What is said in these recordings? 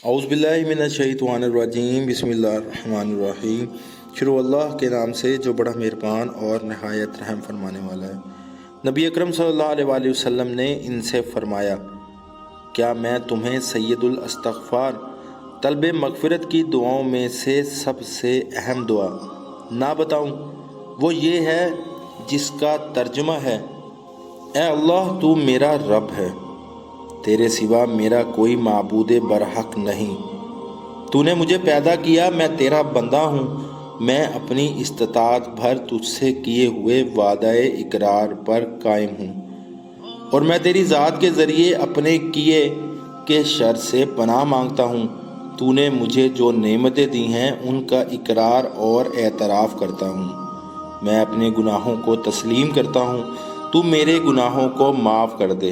اعوذ باللہ من الشیطان الرجیم، بسم اللہ الرحمن الرحیم۔ شروع اللہ کے نام سے جو بڑا مہربان اور نہایت رحم فرمانے والا ہے۔ نبی اکرم صلی اللہ علیہ وآلہ وسلم نے ان سے فرمایا، کیا میں تمہیں سید الاستغفار طلب مغفرت کی دعاؤں میں سے سب سے اہم دعا نہ بتاؤں؟ وہ یہ ہے جس کا ترجمہ ہے، اے اللہ تو میرا رب ہے، تیرے سوا میرا کوئی معبود برحق نہیں، تو نے مجھے پیدا کیا، میں تیرا بندہ ہوں، میں اپنی استطاعت بھر تجھ سے کیے ہوئے وعدہ اقرار پر قائم ہوں، اور میں تیری ذات کے ذریعے اپنے کیے کے شر سے پناہ مانگتا ہوں۔ تو نے مجھے جو نعمتیں دی ہیں ان کا اقرار اور اعتراف کرتا ہوں، میں اپنے گناہوں کو تسلیم کرتا ہوں، تو میرے گناہوں کو معاف کر دے،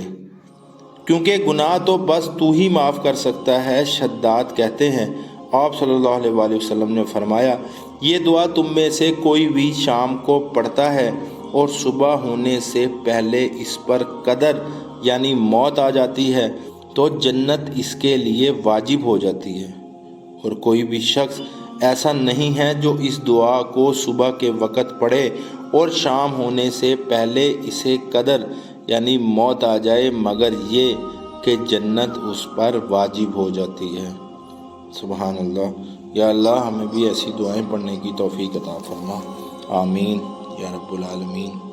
کیونکہ گناہ تو بس تو ہی معاف کر سکتا ہے۔ شداد کہتے ہیں، آپ صلی اللہ علیہ وآلہ وسلم نے فرمایا، یہ دعا تم میں سے کوئی بھی شام کو پڑھتا ہے اور صبح ہونے سے پہلے اس پر قدر یعنی موت آ جاتی ہے تو جنت اس کے لیے واجب ہو جاتی ہے، اور کوئی بھی شخص ایسا نہیں ہے جو اس دعا کو صبح کے وقت پڑھے اور شام ہونے سے پہلے اسے قدر یعنی موت آ جائے مگر یہ کہ جنت اس پر واجب ہو جاتی ہے۔ سبحان اللہ۔ یا اللہ ہمیں بھی ایسی دعائیں پڑھنے کی توفیق عطا فرما، آمین یا رب العالمین۔